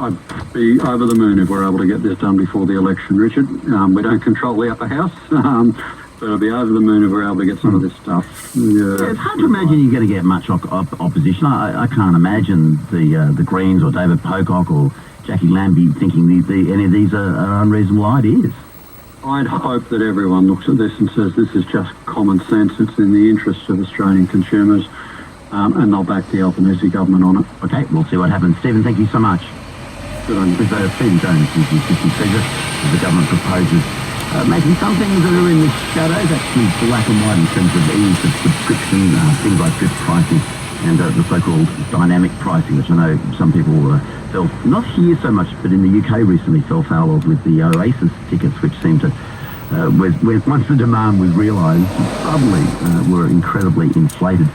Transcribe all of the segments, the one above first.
I'd be over the moon if we're able to get this done before the election, Richard. We don't control the upper house, but I'd be over the moon if we're able to get some of this stuff. Yeah, it's hard to imagine you're going to get much opposition. I can't imagine the Greens or David Pocock or Jackie Lambie thinking any of these are unreasonable ideas. I'd hope that everyone looks at this and says this is just common sense. It's in the interests of Australian consumers, and they'll back the Albanese government on it. Okay, we'll see what happens. Stephen, thank you so much. Good on you. With Stephen Jones, who's the assistant treasurer, as the government proposes making some things that are in the shadows actually black and white in terms of ease of subscription, things like drip pricing and the so-called dynamic pricing, which I know some people fell, not here so much, but in the UK recently fell foul of with the Oasis tickets, which seemed to, once the demand was realised, suddenly were incredibly inflated.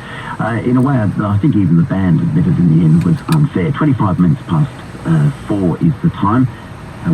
In a way, I think even the band admitted in the end was unfair. 25 minutes past 4 is the time.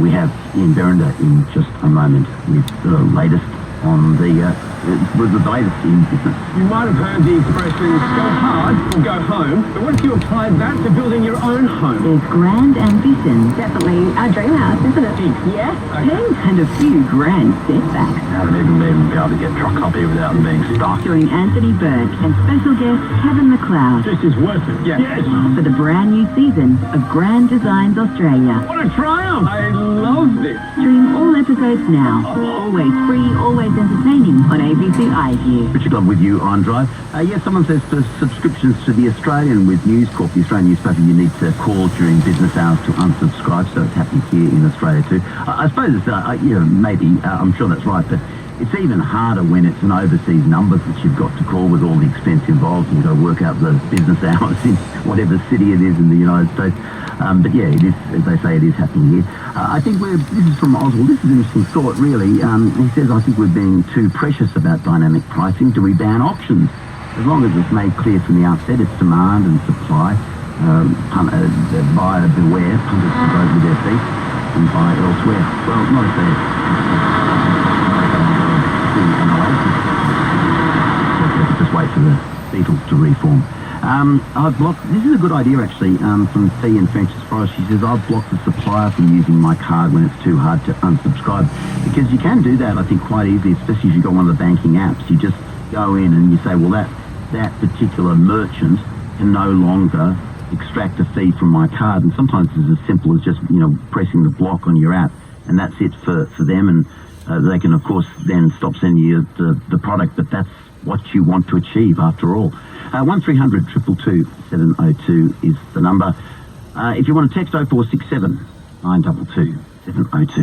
We have Ian Berender in just a moment with the latest on the latest in business. You might have heard the expression, go hard or go home, but what if you applied that to building your own home? It's grand ambition. Definitely our dream house, isn't it? Yeah. Okay. And a few grand setbacks. I haven't even been able to get truck up here without them being stuck. Featuring Anthony Burke and special guest Kevin McLeod. This is worth it. Yeah. Yes. For the brand new season of Grand Designs Australia. What a triumph! I love this. Stream all episodes now. Always free, always entertaining on ABC iView. Richard Glove with you on Drive. Yes, someone says for subscriptions to the Australian with News Corp, the Australian newspaper, you need to call during business hours to unsubscribe, so it's happening here in Australia too. I suppose it's, maybe, I'm sure that's right, but it's even harder when it's an overseas number that you've got to call with all the expense involved, and you've got to work out the business hours in whatever city it is in the United States. But yeah, it is, as they say, it is happening here. I think this is from Oswald. This is an interesting thought, really. He says, I think we're being too precious about dynamic pricing. Do we ban options? As long as it's made clear from the outset, it's demand and supply. Buyer beware, punters to vote with their feet and buy elsewhere. Well, not if they're just wait for the Beatles to reform. I've blocked, this is a good idea actually, from Fee in Francis Forest. She says, I've blocked the supplier from using my card when it's too hard to unsubscribe. Because you can do that, I think, quite easily, especially if you've got one of the banking apps. You just go in and you say, well, that particular merchant can no longer extract a fee from my card. And sometimes it's as simple as just, pressing the block on your app, and that's it for them. And they can, of course, then stop sending you the product, but that's what you want to achieve after all. 1300 222 702 is the number. If you want to text 0467 922 702.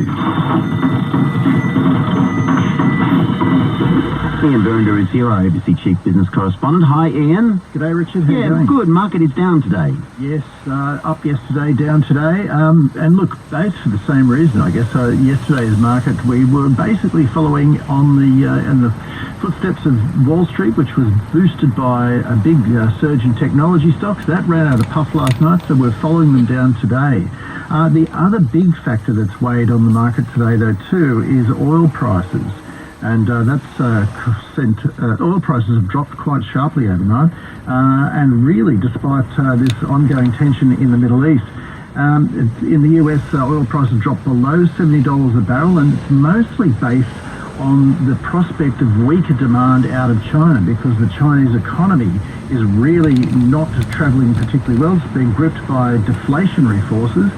Ian Berender is here, our ABC Chief Business Correspondent. Hi, Ian. G'day, Richard. How you doing? Good. Market is down today. Yes, up yesterday, down today. And look, both for the same reason, I guess. Yesterday's market, we were basically following on the footsteps of Wall Street, which was boosted by a big surge in technology stocks. That ran out of puff last night, so we're following them down today. The other big factor that's weighed on the market today, though, too, is oil prices. And oil prices have dropped quite sharply overnight. And really, despite this ongoing tension in the Middle East, in the US, oil prices dropped below $70 a barrel, and it's mostly based on the prospect of weaker demand out of China, because the Chinese economy is really not travelling particularly well. It's being gripped by deflationary forces,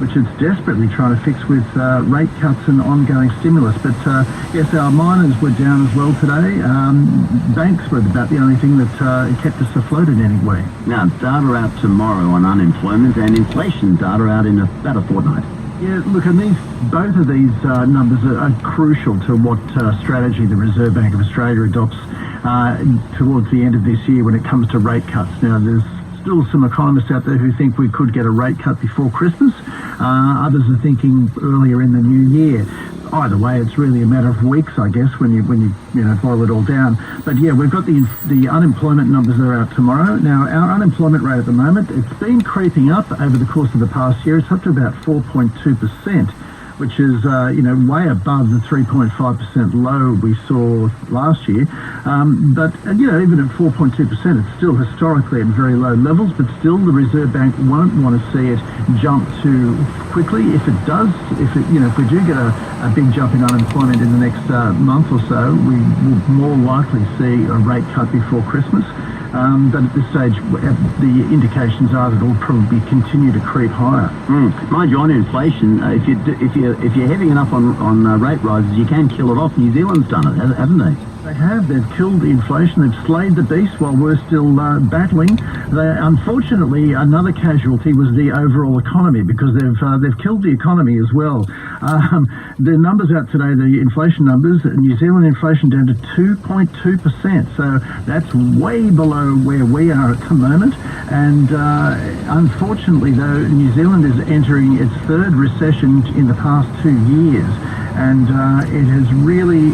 which it's desperately trying to fix with rate cuts and ongoing stimulus. But yes, our miners were down as well today. Banks were about the only thing that kept us afloat in any way. Now, data out tomorrow on unemployment and inflation data out in about a fortnight. Yeah, look, and both of these numbers are crucial to what strategy the Reserve Bank of Australia adopts towards the end of this year when it comes to rate cuts. Now, there's still some economists out there who think we could get a rate cut before Christmas. Others are thinking earlier in the new year. Either way, it's really a matter of weeks, I guess, when you boil it all down. But yeah, we've got the unemployment numbers that are out tomorrow. Now, our unemployment rate at the moment, it's been creeping up over the course of the past year. It's up to about 4.2%, which is way above the 3.5% low we saw last year. But even at 4.2%, it's still historically at very low levels. But still, the Reserve Bank won't want to see it jump too quickly. If it does, if we do get a big jump in unemployment in the next month or so, we will more likely see a rate cut before Christmas. But at this stage, the indications are that it'll probably continue to creep higher. Mind you, on inflation, if you're heavy enough on rate rises, you can kill it off. New Zealand's done it, haven't they? They have. They've killed inflation. They've slayed the beast while we're still battling. Unfortunately, another casualty was the overall economy, because they've killed the economy as well. The numbers out today, the inflation numbers, New Zealand inflation down to 2.2%. So that's way below where we are at the moment. And unfortunately, though, New Zealand is entering its third recession in the past 2 years. And it has really,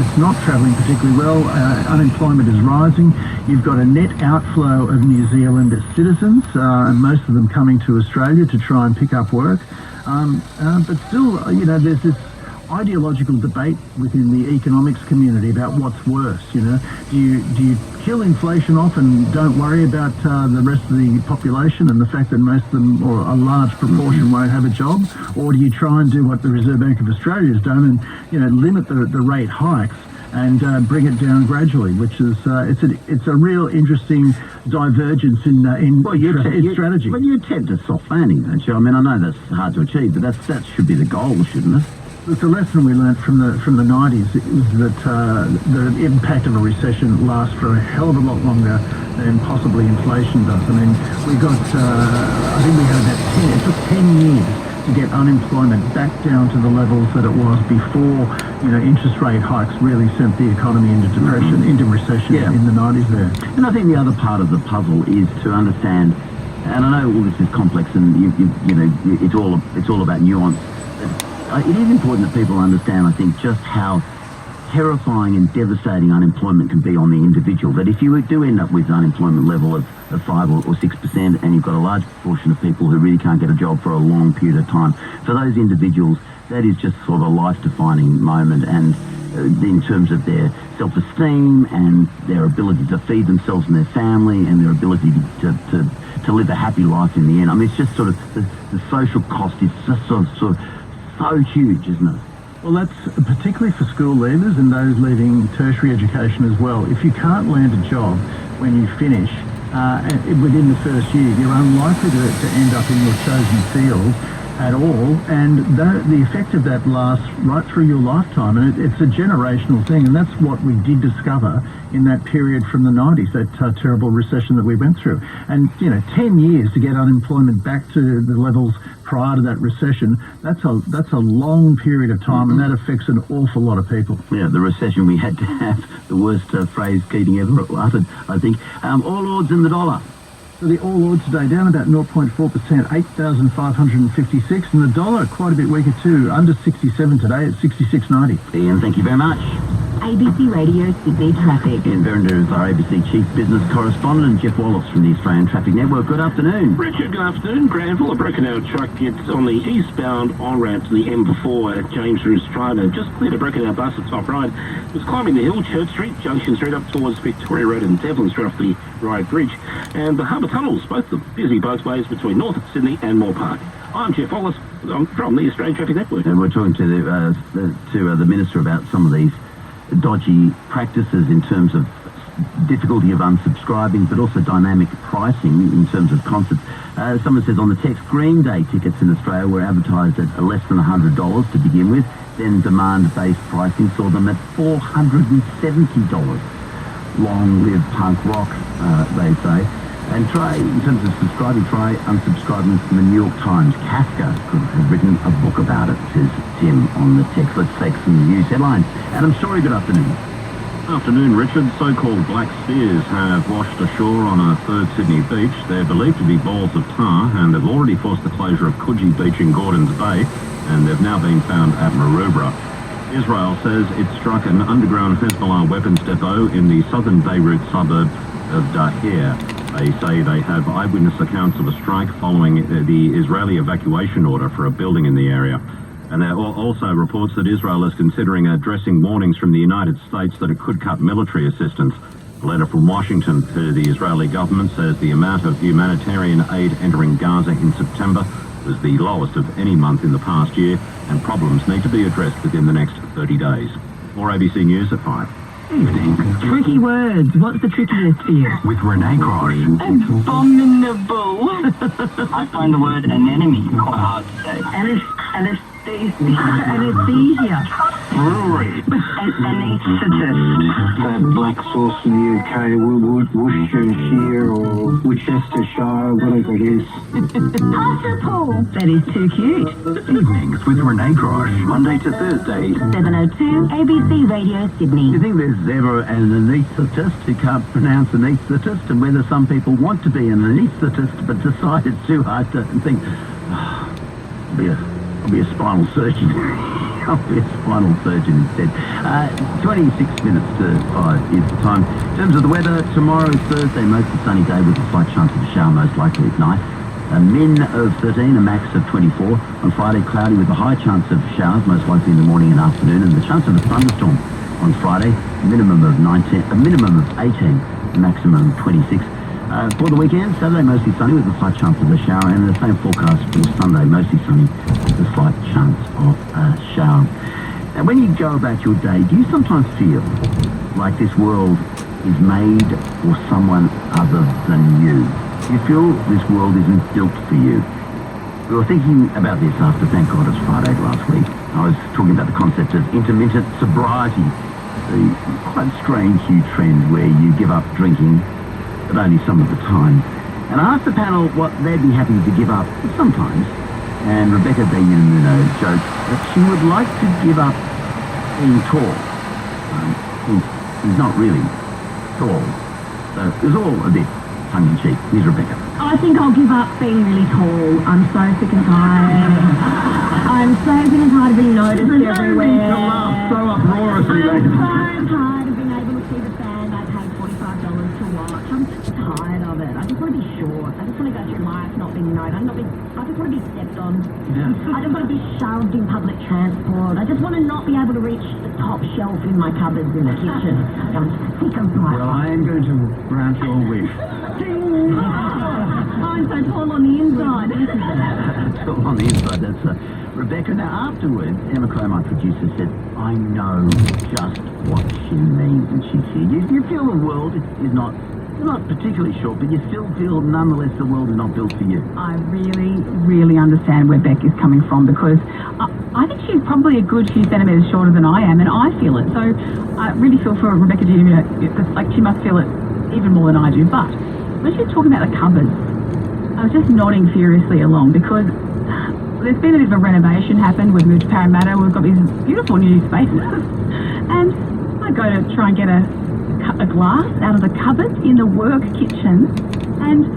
it's not travelling particularly well. Unemployment is rising. You've got a net outflow of New Zealand citizens, and most of them coming to Australia to try and pick up work. But still, there's this ideological debate within the economics community about what's worse. Do you kill inflation off and don't worry about the rest of the population and the fact that most of them, or a large proportion, won't have a job, or do you try and do what the Reserve Bank of Australia has done and limit the rate hikes and bring it down gradually, which is it's a real interesting divergence in strategy. But you attempt a soft landing, don't you? I mean, I know that's hard to achieve, but that should be the goal, shouldn't it? The lesson we learnt from the 90s is that the impact of a recession lasts for a hell of a lot longer than possibly inflation does. I mean, I think we had it took 10 years to get unemployment back down to the levels that it was before, interest rate hikes really sent the economy into depression, into recession in the 90s there. And I think the other part of the puzzle is to understand, and I know all this is complex and it's all about nuance. It is important that people understand, I think, just how terrifying and devastating unemployment can be on the individual. That if you do end up with an unemployment level of 5 or 6%, and you've got a large proportion of people who really can't get a job for a long period of time, for those individuals, that is just sort of a life-defining moment. And in terms of their self-esteem and their ability to feed themselves and their family and their ability to live a happy life in the end. I mean, it's just sort of the social cost is just sort of so huge, isn't it? Well, that's particularly for school leavers and those leaving tertiary education as well. If you can't land a job when you finish within the first year, you're unlikely to end up in your chosen field at all, and the effect of that lasts right through your lifetime, and it's a generational thing, and that's what we did discover in that period from the 90s, that terrible recession that we went through. And 10 years to get unemployment back to the levels prior to that recession, that's a long period of time, and that affects an awful lot of people. Yeah, the recession we had to have, the worst phrase Keating ever uttered, I think. All odds in the dollar. So the All Ords today down about 0.4%, 8,556, and the dollar quite a bit weaker too, under 67 today at 66.90. Ian, thank you very much. ABC Radio Sydney Traffic. Ian Verinder is our ABC Chief Business Correspondent, and Jeff Wallace from the Australian Traffic Network. Good afternoon. Richard, good afternoon. Granville, a broken out truck gets on the eastbound on-ramp to the M4 at James Roos Drive. Just cleared a broken out bus at top right. It was climbing the hill, Church Street, Junction Street up towards Victoria Road and Devlin Street off the Ryde Bridge. And the harbour tunnels, both of them, busy both ways between North Sydney and Moore Park. I'm Jeff Wallace from the Australian Traffic Network. And we're talking to the Minister about some of these dodgy practices in terms of difficulty of unsubscribing, but also dynamic pricing in terms of concerts. Someone says on the text, Green Day tickets in Australia were advertised at less than $100 to begin with, then demand-based pricing saw them at $470. Long live punk rock, they say. And try, in terms of subscribing, try unsubscribing from the New York Times. Kafka could have written a book about it, says Tim on the text. Let's take some news headlines. Adam Story, good afternoon. Afternoon, Richard. So-called black spheres have washed ashore on a third Sydney beach. They're believed to be balls of tar and have already forced the closure of Coogee Beach in Gordons Bay, and they've now been found at Maroubra. Israel says it struck an underground Hezbollah weapons depot in the southern Beirut suburb of Dahir. They say they have eyewitness accounts of a strike following the Israeli evacuation order for a building in the area. And there are also reports that Israel is considering addressing warnings from the United States that it could cut military assistance. A letter from Washington to the Israeli government says the amount of humanitarian aid entering Gaza in September was the lowest of any month in the past year, and problems need to be addressed within the next 30 days. More ABC News at 5. Evening. Tricky words. What's the trickiest for you? With Renee Cross. Abominable. I find the word anemone quite hard to say. Anesthesia. Brewery. Anaesthetist. Black sauce in the UK, Worcestershire or Worcestershire, whatever it is. Paul. That is too cute. Evenings with Renee Cross. Monday to Thursday. 7:02 ABC Radio Sydney. Do you think there's ever an anaesthetist who can't pronounce anaesthetist, and whether some people want to be an anaesthetist but decide it's too hard to think, I'll be a spinal surgeon. I'll be a spinal surgeon instead. 26 minutes to 5 is the time. In terms of the weather, tomorrow is Thursday, mostly sunny day with a slight chance of a shower, most likely at night. A min of 13, a max of 24. On Friday, cloudy with a high chance of showers, most likely in the morning and afternoon, and the chance of a thunderstorm on Friday, a minimum of 18, a maximum of 26. For the weekend, Saturday mostly sunny with a slight chance of a shower, and the same forecast for Sunday, mostly sunny with a slight chance of a shower. And when you go about your day, do you sometimes feel like this world is made for someone other than you? Do you feel this world isn't built for you? We were thinking about this after Thank God It's Friday last week. I was talking about the concept of intermittent sobriety, the quite strange new trend where you give up drinking, but only some of the time. And I asked the panel what they'd be happy to give up sometimes, and Rebecca Beyamuno joked that she would like to give up being tall. He's not really tall, so it was all a bit tongue-in-cheek. Here's Rebecca. I think I'll give up being really tall. I'm so sick and tired. I'm so sick and tired of being noticed everywhere. So uproariously. I'm so tired of being able to see the band I paid $45 to watch. I'm just tired of it. I just want to be short. I just want to go through life not being known. I just want to be stepped on. I just want to be shoved in public transport. I just want to not be able to reach the top shelf in my cupboards in the kitchen. I'm sick of life. Well, I am going to grant your wish. I'm so tall on the inside. Tall on the inside, that's Rebecca. Now, afterwards, Emma Crow, my producer, said, I know just what she means when she's here. You feel the world is not particularly short, but you still feel, nonetheless, the world is not built for you. I really, really understand where Beck is coming from, because I think she's probably a good few centimetres shorter than I am, and I feel it. So I really feel for Rebecca Junior. Like, she must feel it even more than I do. But when she was talking about the cupboards, I was just nodding furiously along, because there's been a bit of a renovation happened. We've moved to Parramatta. We've got these beautiful new spaces. And I go to try and get a glass out of the cupboard in the work kitchen, and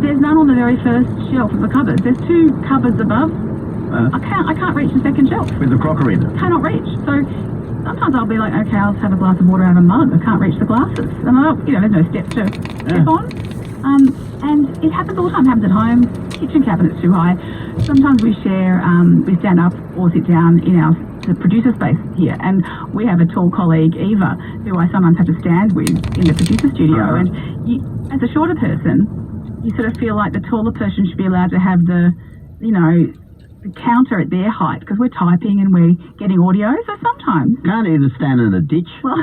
there's none on the very first shelf of the cupboard. There's two cupboards above. I can't reach the second shelf. With the crockery in it. Cannot reach. So sometimes I'll be like, okay, I'll just have a glass of water out of a mug. I can't reach the glasses. And there's no steps to step on. And it happens all the time. It happens at home. Kitchen cabinet's too high. Sometimes we share, we stand up or sit down in the producer space here, and we have a tall colleague, Eva, who I sometimes have to stand with in the producer studio. And as a shorter person, you sort of feel like the taller person should be allowed to have the counter at their height, because we're typing and we're getting audio. So sometimes Can't either stand in a ditch. well,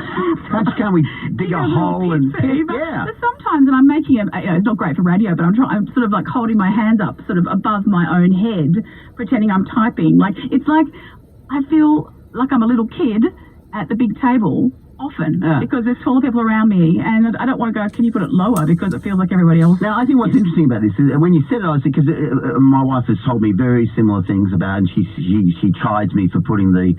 Can't we dig a hole and But sometimes, and I'm making it's not great for radio, but I'm sort of like holding my hands up sort of above my own head, pretending I'm typing. Like, it's like I feel like I'm a little kid at the big table often, because there's taller people around me, and I don't want to go, can you put it lower, because it feels like everybody else. Now, I think what's interesting about this is when you said it, I said, because my wife has told me very similar things about, and she chides me for putting the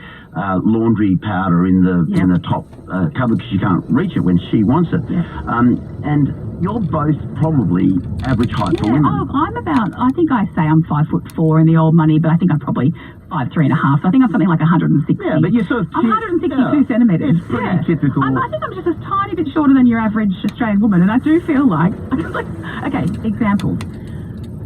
laundry powder in the top cupboard, because she can't reach it when she wants it. And you're both probably average height for women. I think I say I'm 5'4" in the old money, but I think I'm probably 5'3.5". So I think I'm something like 160. Yeah, but you're sort of... I'm 162 centimetres. It's pretty typical. I think I'm just a tiny bit shorter than your average Australian woman, and I do feel like okay, examples.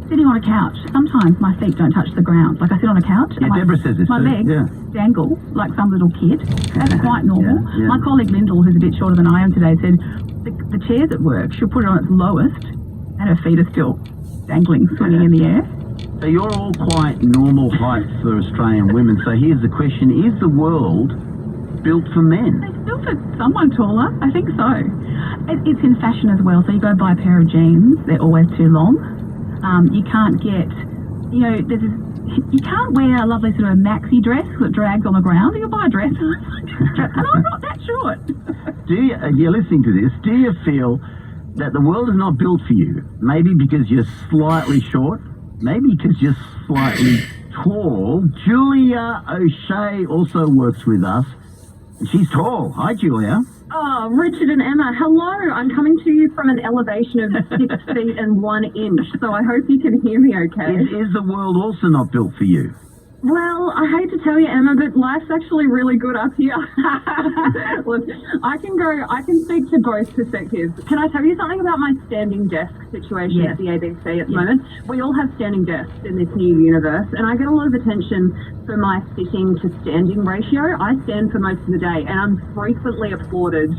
sitting on a couch, sometimes my feet don't touch the ground. Like I sit on a couch. Yeah, and Deborah says this my too. legs Yeah. dangle like some little kid. That's quite normal. Yeah. My colleague Lyndall, who's a bit shorter than I am today, said the chairs at work, she'll put it on its lowest and her feet are still dangling, swinging in the air. So you're all quite normal height for Australian women. So here's the question: is the world built for men? It's built for someone taller. I think so. It's in fashion as well. So you go buy a pair of jeans; they're always too long. You can't get, you can't wear a lovely sort of maxi dress that drags on the ground. You buy a dress, and I'm not that short. You're listening to this? Do you feel that the world is not built for you? Maybe because you're slightly short. Maybe because you're slightly tall. Julia O'Shea also works with us. She's tall. Hi, Julia. Oh, Richard and Emma, hello. I'm coming to you from an elevation of 6 feet and 1 inch, so I hope you can hear me okay. Is the world also not built for you? Well, I hate to tell you, Emma, but life's actually really good up here. Look, I can speak to both perspectives. Can I tell you something about my standing desk situation at the ABC at the moment? We all have standing desks in this new universe, and I get a lot of attention for my sitting to standing ratio. I stand for most of the day, and I'm frequently applauded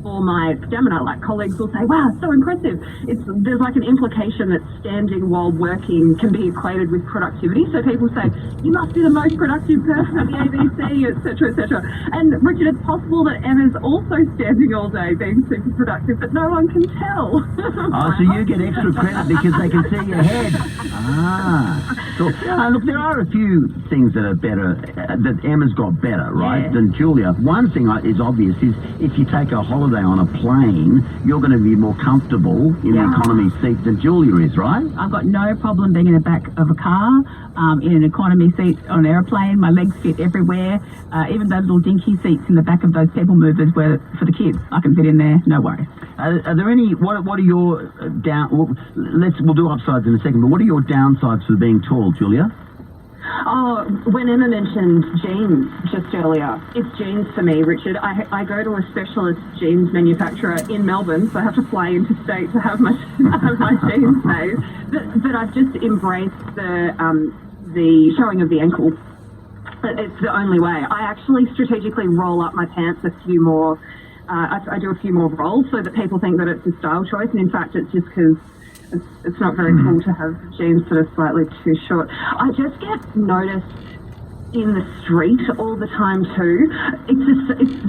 for my stamina. Like colleagues will say, wow, so impressive. There's like an implication that standing while working can be equated with productivity. So people say, you must be the most productive person at the ABC, etc., etc. And Richard, it's possible that Emma's also standing all day being super productive, but no one can tell. Oh, so you get extra credit because they can see your head. Cool. Look, there are a few things that are better, that Emma's got better, right, than Julia. One thing is obvious is if you take a holiday on a plane, you're going to be more comfortable in the economy seat than Julia is, right? I've got no problem being in the back of a car, in an economy seat on an airplane. My legs fit everywhere. Even those little dinky seats in the back of those people movers where for the kids, I can fit in there, no worries. Are there any? What are your we'll do upsides in a second. But what are your downsides for being tall, Julia? Oh, when Emma mentioned jeans just earlier, it's jeans for me, Richard. I go to a specialist jeans manufacturer in Melbourne, so I have to fly interstate to have my jeans made. But I've just embraced the showing of the ankle. It's the only way. I actually strategically roll up my pants a few more. I do a few more rolls so that people think that it's a style choice, and in fact, it's just because it's not very cool to have jeans that are slightly too short. I just get noticed in the street all the time too. It's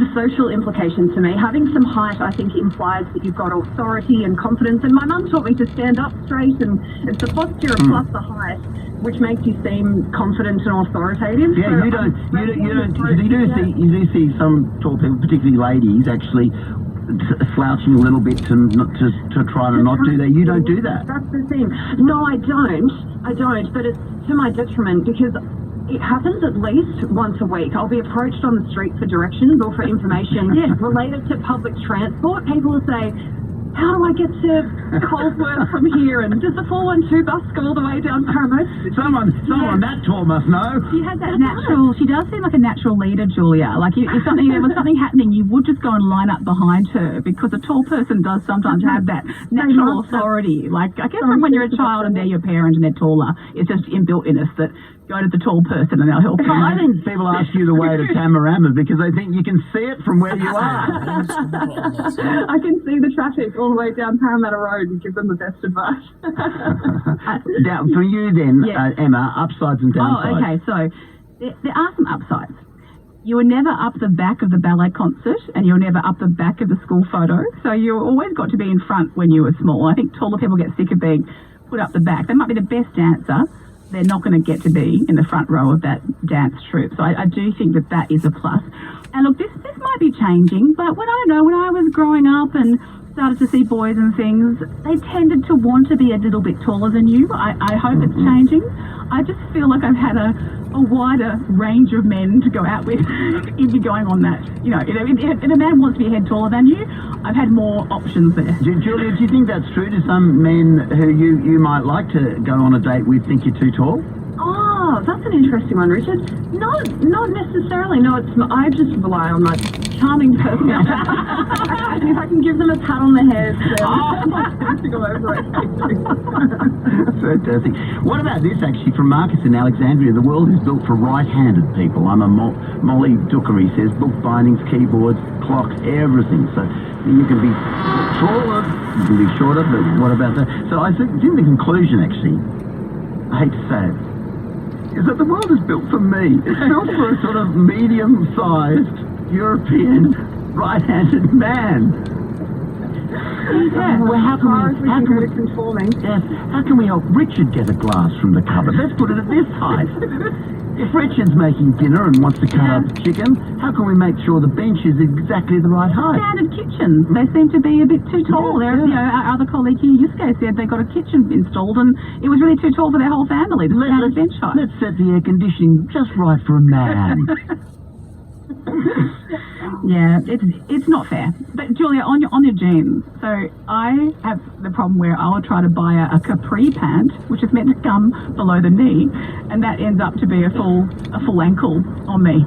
the social implication to me. Having some height, I think, implies that you've got authority and confidence. And my mum taught me to stand up straight, and it's the posture plus the height which makes you seem confident and authoritative. Yeah, so you do see some tall people, particularly ladies, actually slouching a little bit to try to not do that. You don't do that. That's the thing. No, I don't, but it's to my detriment because it happens at least once a week. I'll be approached on the street for directions or for information related to public transport. People will say, how do I get to Colesworth from here? And does the 412 bus go all the way down Parramatta? Someone that tall must know. She has that natural. She does seem like a natural leader, Julia. Like if there was something happening, you would just go and line up behind her because a tall person does sometimes have that natural authority. Like I guess from when you're a child and they're your parent and they're taller, it's just inbuilt in us that go to the tall person and they'll help you. I think people ask you the way to Tamarama because they think you can see it from where you are. I can see the traffic all the way down Parramatta Road and give them the best advice. Now, for you then, Emma, upsides and downsides. Oh, okay. So there are some upsides. You were never up the back of the ballet concert and you were never up the back of the school photo. So you always got to be in front when you were small. I think taller people get sick of being put up the back. They might be the best dancer. They're not going to get to be in the front row of that dance troupe. So I do think that is a plus. And look, this might be changing, but when I was growing up and started to see boys and things, they tended to want to be a little bit taller than you. I hope it's changing. I just feel like I've had a wider range of men to go out with if you're going on that. If a man wants to be a head taller than you, I've had more options there. Julia, do you think that's true? Do some men who you might like to go on a date with think you're too tall? Oh, that's an interesting one, Richard. Not necessarily. No, I just rely on my charming person. And if I can give them a pat on the head, then to go over it. Fantastic. What about this, actually, from Marcus in Alexandria? The world is built for right-handed people. I'm a Molly Dooker, he says. Book bindings, keyboards, clocks, everything. So you can be taller, you can be shorter, but what about that? So I think the conclusion, actually, I hate to say it, is that the world is built for me. It's built for a sort of medium-sized European right-handed man. Yeah. Well, how can we conforming? Yes. How can we help Richard get a glass from the cupboard? Let's put it at this height. If Richard's making dinner and wants to cut up chicken, how can we make sure the bench is exactly the right height? Standard kitchens, they seem to be a bit too tall. Our other colleague here, Yusuke, said they got a kitchen installed and it was really too tall for their whole family, the standard bench height. Let's set the air conditioning just right for a man. Yeah, it's not fair. But Julia, on your jeans, so I have the problem where I'll try to buy a capri pant, which is meant to come below the knee, and that ends up to be a full ankle on me.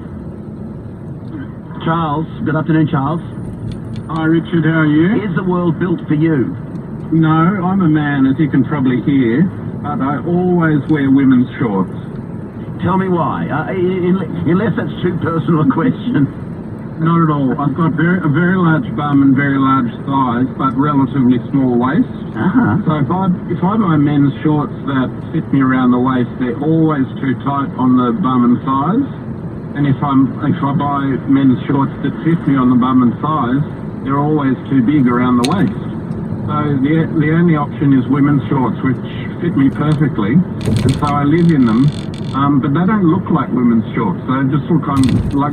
Charles, good afternoon, Charles. Hi, Richard, how are you? Is the world built for you? No, I'm a man, as you can probably hear, but I always wear women's shorts. Tell me why, unless that's too personal a question. Not at all. I've got a very large bum and very large thighs, but relatively small waist. So if I buy men's shorts that fit me around the waist, they're always too tight on the bum and thighs. And if I buy men's shorts that fit me on the bum and thighs, they're always too big around the waist. So the only option is women's shorts, which fit me perfectly, and so I live in them. But they don't look like women's shorts. They just look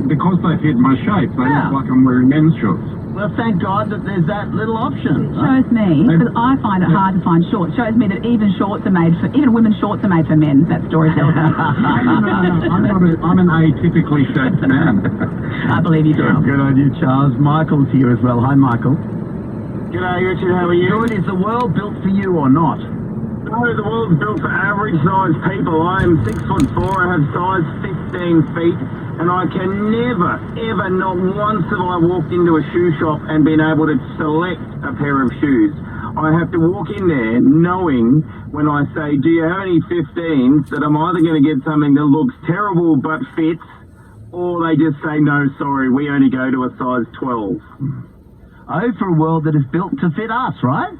because they fit my shape, they look like I'm wearing men's shorts. Well, thank God that there's that little option. It shows me, because I find it hard to find shorts. It shows me that even women's shorts are made for men. That story tells me. I'm an atypically shaped man. I believe you do. Good on you, Charles. Michael's here as well. Hi, Michael. G'day, Richard. How are you? Good. Is the world built for you or not? No, the world's built for average-sized people. I am 6'4", I have size 15 feet, and I can never, ever, not once have I walked into a shoe shop and been able to select a pair of shoes. I have to walk in there knowing when I say, do you have any 15s, that I'm either going to get something that looks terrible but fits, or they just say, no, sorry, we only go to a size 12. Oh, for a world that is built to fit us, right?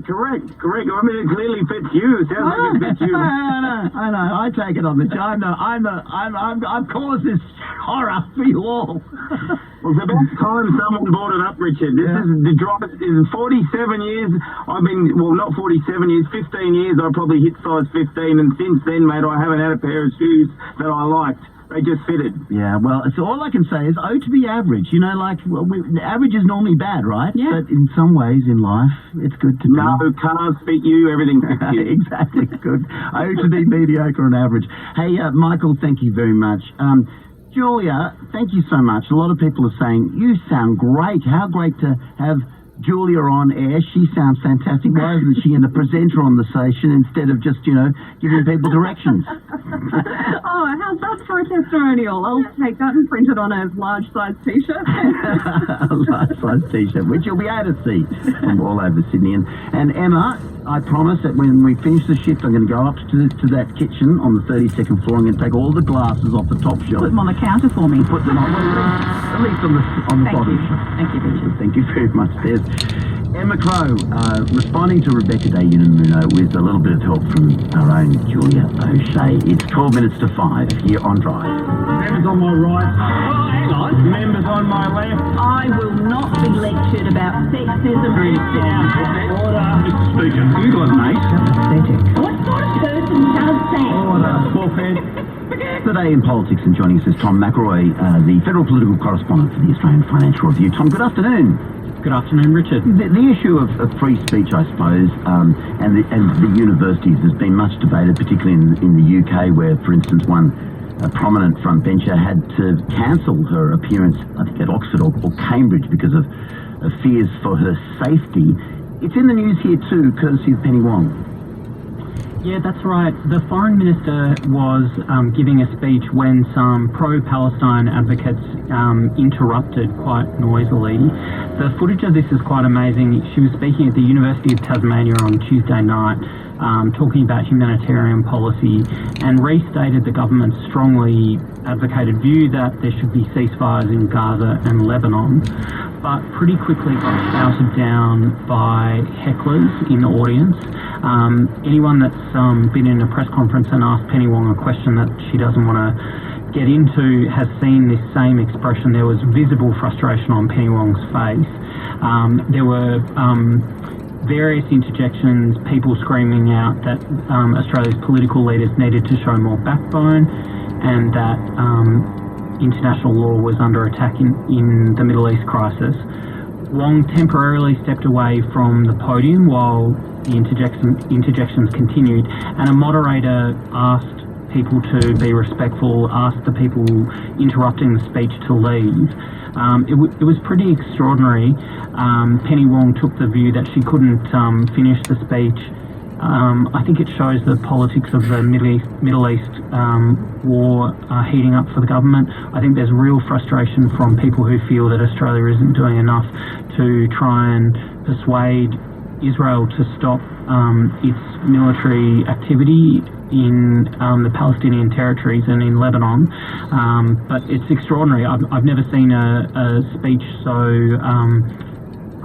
Correct. I mean, it clearly fits you. It sounds like it fits you. I know. I take it on the chin. I've caused this horror for you all. Well, it's about time someone brought it up, Richard. This is the drive. In 47 years, not 47 years, 15 years, I probably hit size 15, and since then, mate, I haven't had a pair of shoes that I liked. They just fitted. Yeah, well, so all I can say is, to be average. Average is normally bad, right? Yeah. But in some ways in life, it's good to be... No, cars fit you, everything fits you. Exactly, good. To be mediocre and average. Hey, Michael, thank you very much. Julia, thank you so much. A lot of people are saying, you sound great. How great to have Julia on air. She sounds fantastic. Why isn't she in the presenter on the station instead of just, giving people directions? Oh, how's that for a testimonial? I'll take that and print it on a large-size T-shirt. A large-size T-shirt, which you'll be able to see from all over Sydney. And Emma, I promise that when we finish the shift, I'm going to go up to that kitchen on the 32nd floor. I'm going to take all the glasses off the top shelf. Put them on the counter for me. Put them on, at least on the bottom shelf. Thank you, Richard. Thank you very much. There's Emma Crow responding to Rebecca Day Unamuno with a little bit of help from our own Julia O'Shea. It's 12 minutes to 5 here on Drive. Members on my right. Oh, hang on. Members on my left. I will not be lectured about sexism. Order. Mr. Speaker. Google it, mate. What sort of person does that? Order. Bullhead. Today in politics, and joining us is Tom McElroy, the federal political correspondent for the Australian Financial Review. Tom, good afternoon. Good afternoon, Richard. The issue of free speech, I suppose, and the universities has been much debated, particularly in the UK, where, for instance, one prominent frontbencher had to cancel her appearance, I think, at Oxford or Cambridge because of fears for her safety. It's in the news here too, courtesy of Penny Wong. Yeah, that's right. The foreign minister was giving a speech when some pro-Palestine advocates interrupted quite noisily. The footage of this is quite amazing. She was speaking at the University of Tasmania on Tuesday night, talking about humanitarian policy, and restated the government's strongly advocated view that there should be ceasefires in Gaza and Lebanon, but pretty quickly got shouted down by hecklers in the audience. Anyone that's been in a press conference and asked Penny Wong a question that she doesn't want to get into has seen this same expression. There was visible frustration on Penny Wong's face. There were various interjections, people screaming out that Australia's political leaders needed to show more backbone and that international law was under attack in the Middle East crisis. Wong temporarily stepped away from the podium while the interjections continued, and a moderator asked people to be respectful, asked the people interrupting the speech to leave. It was pretty extraordinary. Penny Wong took the view that she couldn't finish the speech. I think it shows the politics of the Middle East war heating up for the government. I think there's real frustration from people who feel that Australia isn't doing enough to try and persuade Israel to stop its military activity in the Palestinian territories and in Lebanon. But it's extraordinary. I've never seen a speech so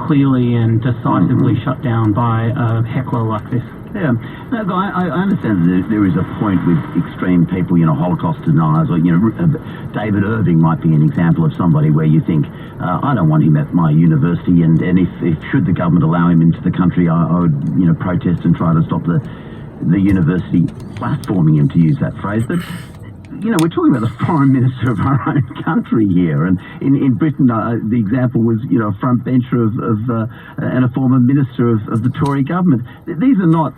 clearly and decisively shut down by a heckler like this. Yeah, no, I understand that there is a point with extreme people, Holocaust deniers, or, David Irving might be an example of somebody where you think, I don't want him at my university, and if should the government allow him into the country, I would, protest and try to stop the university platforming him, to use that phrase. But we're talking about the foreign minister of our own country here, and in Britain, the example was, a front bencher and a former minister of the Tory government. These are not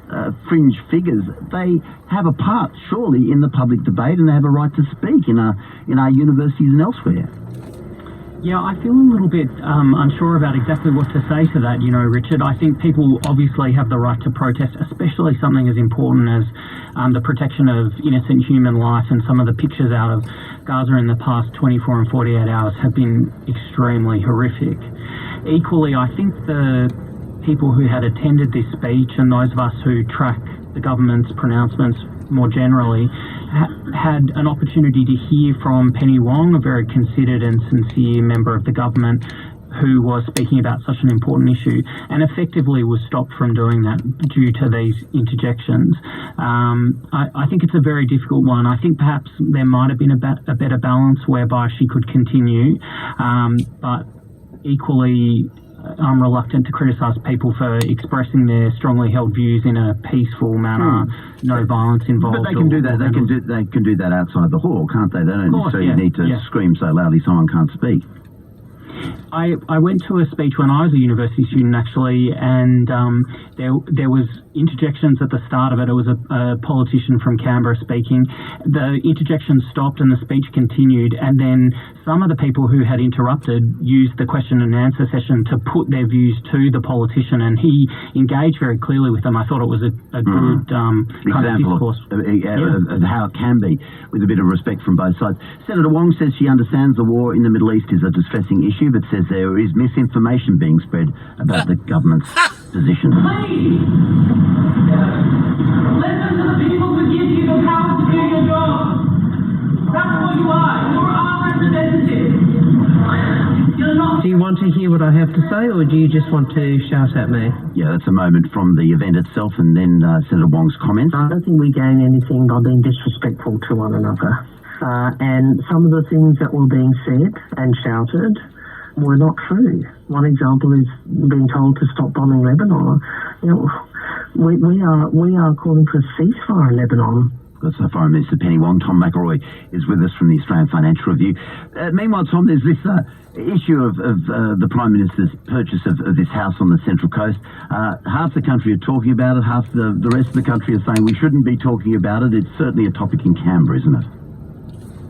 fringe figures. They have a part, surely, in the public debate, and they have a right to speak in our universities and elsewhere. Yeah, I feel a little bit unsure about exactly what to say to that, Richard. I think people obviously have the right to protest, especially something as important as the protection of innocent human life, and some of the pictures out of Gaza in the past 24 and 48 hours have been extremely horrific. Equally, I think the people who had attended this speech and those of us who track the government's pronouncements more generally had an opportunity to hear from Penny Wong, a very considered and sincere member of the government who was speaking about such an important issue, and effectively was stopped from doing that due to these interjections. I think it's a very difficult one. I think perhaps there might have been a better balance whereby she could continue, but equally I'm reluctant to criticise people for expressing their strongly held views in a peaceful manner, no violence involved. But they can do that. They can do that outside the hall, can't they? They don't necessarily need to scream so loudly someone can't speak. I went to a speech when I was a university student, actually, and there was interjections at the start of it. It was a politician from Canberra speaking. The interjections stopped and the speech continued, and then some of the people who had interrupted used the question and answer session to put their views to the politician, and he engaged very clearly with them. I thought it was a good kind of discourse. Of how it can be, with a bit of respect from both sides. Senator Wong says she understands the war in the Middle East is a distressing issue, but says there is misinformation being spread about the government's position. Please, listen to the people who give you the power to do your job. That's what you are. You're our representatives. Do you want to hear what I have to say, or do you just want to shout at me? Yeah, that's a moment from the event itself, and then Senator Wong's comments. I don't think we gain anything by being disrespectful to one another. And some of the things that were being said and shouted were not true. One example is being told to stop bombing Lebanon. We are calling for a ceasefire in Lebanon. That's Foreign Minister Penny Wong. Tom McElroy is with us from the Australian Financial Review. Meanwhile, Tom, there's this issue of the Prime Minister's purchase of this house on the Central Coast. Half the country are talking about it, half the rest of the country are saying we shouldn't be talking about it. It's certainly a topic in Canberra, isn't it?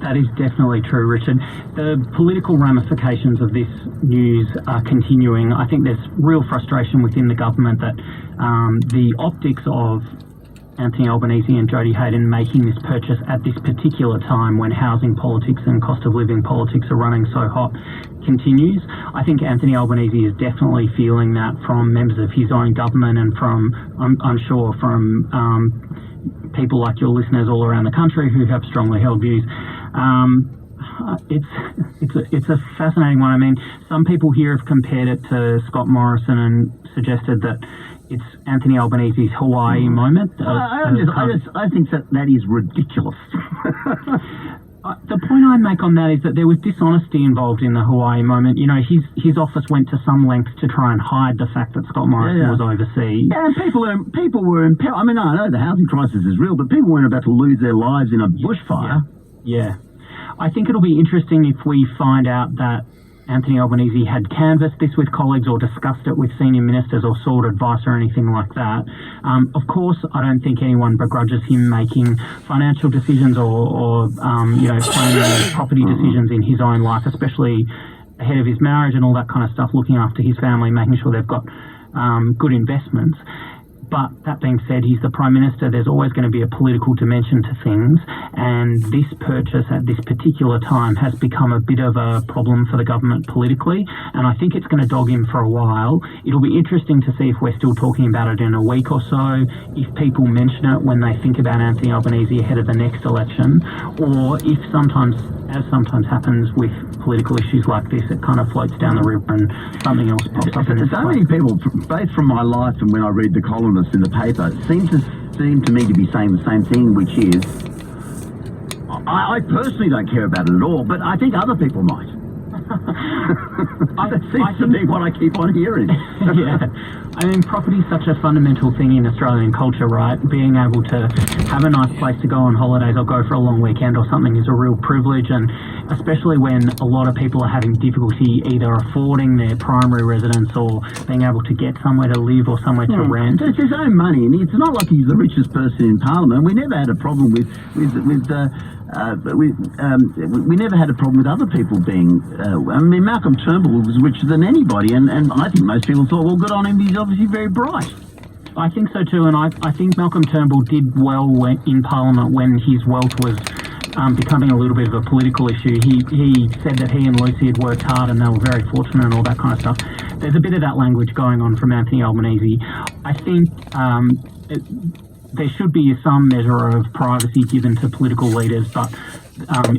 That is definitely true, Richard. The political ramifications of this news are continuing. I think there's real frustration within the government that the optics of Anthony Albanese and Jodie Hayden making this purchase at this particular time when housing politics and cost of living politics are running so hot continues. I think Anthony Albanese is definitely feeling that from members of his own government and from, I'm sure, from people like your listeners all around the country who have strongly held views. It's a fascinating one. I mean, some people here have compared it to Scott Morrison and suggested that it's Anthony Albanese's Hawaii moment. I think that is ridiculous. The point I make on that is that there was dishonesty involved in the Hawaii moment. You know, his office went to some lengths to try and hide the fact that Scott Morrison was overseas. Yeah, and people were in peril. I mean, I know the housing crisis is real, but people weren't about to lose their lives in a bushfire. Yeah. I think it'll be interesting if we find out that Anthony Albanese had canvassed this with colleagues or discussed it with senior ministers or sought advice or anything like that. Of course, I don't think anyone begrudges him making financial decisions or planning property decisions in his own life, especially ahead of his marriage and all that kind of stuff, looking after his family, making sure they've got good investments. But that being said, he's the Prime Minister. There's always going to be a political dimension to things. And this purchase at this particular time has become a bit of a problem for the government politically. And I think it's going to dog him for a while. It'll be interesting to see if we're still talking about it in a week or so, if people mention it when they think about Anthony Albanese ahead of the next election, or if sometimes, as sometimes happens with political issues like this, it kind of floats down the river and something else pops up. So many people, both from my life and when I read the columnists in the paper, seem to me to be saying the same thing, which is, I personally don't care about it at all, but I think other people might. That seems to be what I keep on hearing. Yeah. I mean, property is such a fundamental thing in Australian culture, right? Being able to have a nice place to go on holidays or go for a long weekend or something is a real privilege, and especially when a lot of people are having difficulty either affording their primary residence or being able to get somewhere to live or somewhere to rent. It's his own money, and it's not like he's the richest person in Parliament. We never had a problem we never had a problem with other people being. I mean, Malcolm Turnbull was richer than anybody, and I think most people thought, well, good on him. He's obviously very bright. I think so too, and I think Malcolm Turnbull did well in Parliament when his wealth was becoming a little bit of a political issue. He said that he and Lucy had worked hard and they were very fortunate and all that kind of stuff. There's a bit of that language going on from Anthony Albanese. I think there should be some measure of privacy given to political leaders, but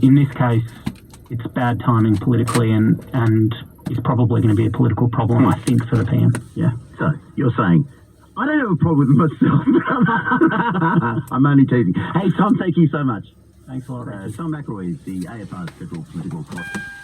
in this case, it's bad timing politically and is probably going to be a political problem, I think, for the PM. Yeah. So you're saying, I don't have a problem with myself. I'm only teasing. Hey, Tom, thank you so much. Thanks a lot, Richard. Tom McElroy is the AFR's Federal Political Correspondent.